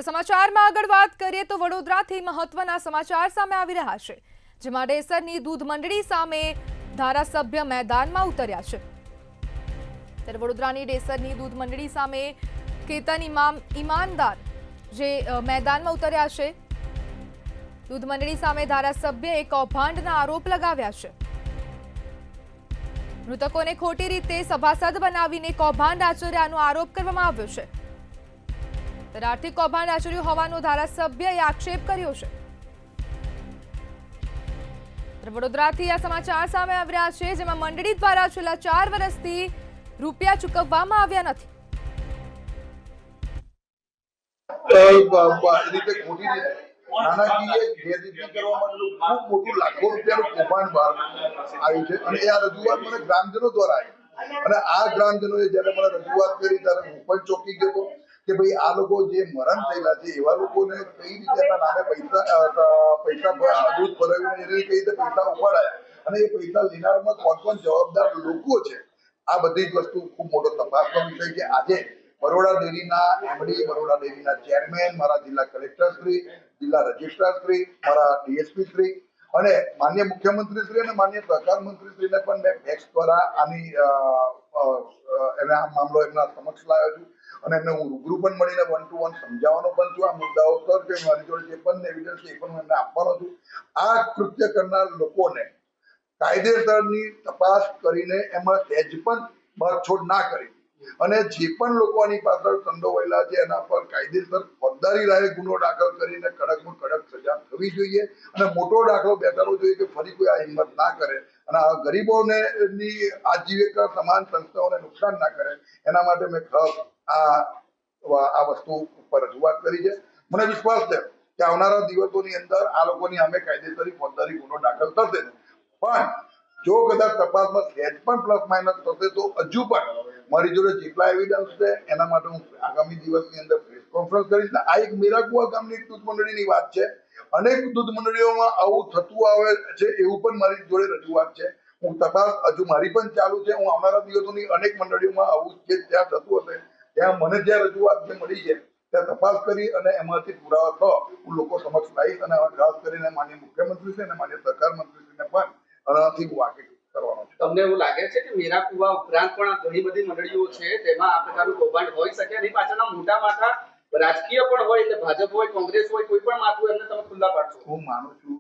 સમાચારમાં આગળ વાત કરીએ તો વડોદરાથી મહત્વના સમાચાર સામે આવી રહ્યા છે, જેમાં ડેસરની દૂધ મંડળી સામે ધારાસભ્ય મેદાનમાં ઉતર્યા છે। ત્યારે વડોદરાની ડેસરની દૂધ મંડળી સામે કેતન ઈમાનદાર જે મેદાનમાં ઉતર્યા છે। દૂધ મંડળી સામે ધારાસભ્યએ કૌભાંડના આરોપ લગાવ્યા છે। મૃતકોને ખોટી રીતે સભાસદ બનાવીને કૌભાંડ આચર્યાનો આરોપ કરવામાં આવ્યો છે। આર્થિક કૌભાંડ આચર્યું હોવાનો ધારાસભ્યએ આક્ષેપ કર્યો છે। વડોદરાથી આ સમાચાર સામે આવી રહ્યા છે, જેમાં મંડળી દ્વારા છેલ્લા 4 વર્ષથી રૂપિયા ચૂકવવામાં આવ્યા નથી। નાણાકીય ગેરરીતિ કરવા માટે ખૂબ મોટું લાખો રૂપિયાનું કૌભાંડ બહાર આવ્યું છે અને આ રજૂઆત મને ગ્રામજનો દ્વારા આવી અને આ ગ્રામજનોએ જ્યારે મને રજૂઆત કરી ત્યારે હું પણ ચોંકી ગયો હતો કે ભાઈ આ લોકો જે મરણ થયેલા છે એવા લોકોને કઈ રીતે એના નામે પૈસા દૂધ ભરાવીને એને કઈ રીતે પૈસા ઉપાડાયા અને એ પૈસા લેનારમાં કોણ જવાબદાર લોકો છે, આ બધી જ વસ્તુ ખૂબ મોટો તપાસનો વિષય છે। આજે બરોડા ડેરીના એમડી, બરોડા ડેરીના ચેરમેન, મારા જિલ્લા કલેક્ટર શ્રી, જિલ્લા રજિસ્ટ્રાર શ્રી, મારા ડીએસપી શ્રી અને માન્ય મુખ્યમંત્રી શ્રી અને માન્ય સહકાર મંત્રી શ્રીને પણ મેં ફેક્સ દ્વારા આની એના મામલો એમના સમક્ષ લાવ્યો છું અને એમને હું રૂબરૂ પણ મળીને 1 to 1 સમજાવવાનો પણ છું। આ મુદ્દાઓ સર કે મારી જોડે જે પણ એવિડન્સ છે એ પણ હું એમને આપવાનો છું। આ કૃત્ય કરનાર લોકોને કાયદેસરની તપાસ કરીને એમાં સહેજ પણ બાદછોડ ના કરી અને જે પણ લોકો આની પાછળ સંડોવાયેલા છે એના પર કાયદેસર ફોજદારી રાહે ગુનો દાખલ કરીને કડકમાં કડક સજા થવી જોઈએ અને મોટો દાખલો બેસાડવો જોઈએ કે ફરી કોઈ આ હિંમત ના કરે અને આ ગરીબોને આજીવિકા સમાન સંસ્થાઓને નુકસાન ના કરે એના માટે મેં આ વસ્તુ ઉપર રજૂઆત કરી છે। મને વિશ્વાસ છે કે આવનારા દિવસોની અંદર આ લોકોની સામે કાયદેસરી ફોજદારી ગુનો દાખલ થશે, પણ જો કદાચ તપાસમાં સહેજ પણ પ્લસ માઇનસ થશે તો હજુ પણ મારી જોડે જેટલા એવિડન્સ છે એના માટે હું આગામી દિવસની અંદર પ્રેસ કોન્ફરન્સ કરીશ। આ એક મેરાકુવા ગામની દૂધ મંડળીની વાત છે, અનેક દૂધ મંડળીઓમાં આવું થતું આવે છે એવું પણ મારી જોડે રજૂઆત છે। હું તપાસ હજુ મારી પણ ચાલુ છે। હું આવનારા દિવસોની અનેક મંડળીઓમાં આવું જે ત્યાં થતું હશે ત્યાં મને જ્યાં રજૂઆત જે મળી છે ત્યાં તપાસ કરી અને એમાંથી પુરાવા હું લોકો સમક્ષ લાવીશ અને ખાસ કરીને માન્ય મુખ્યમંત્રી છે અને માન્ય સહકાર મંત્રીશ્રીને પણ આનાથી વાકેફ કરવાનો છે। તમને એવું લાગે છે કે મેરાકુવા ઉપરાંત પણ ઘણી બધી મંડળીઓ છે તેમાં આ પ્રકારનું કૌભાંડ હોઈ શકે અને પાછળના મોટા માથા રાજકીય પણ હોય, એટલે ભાજપ હોય, કોંગ્રેસ હોય, કોઈ પણ માથું એમને તમે ખુલ્લા પાડશો? હું માનું છું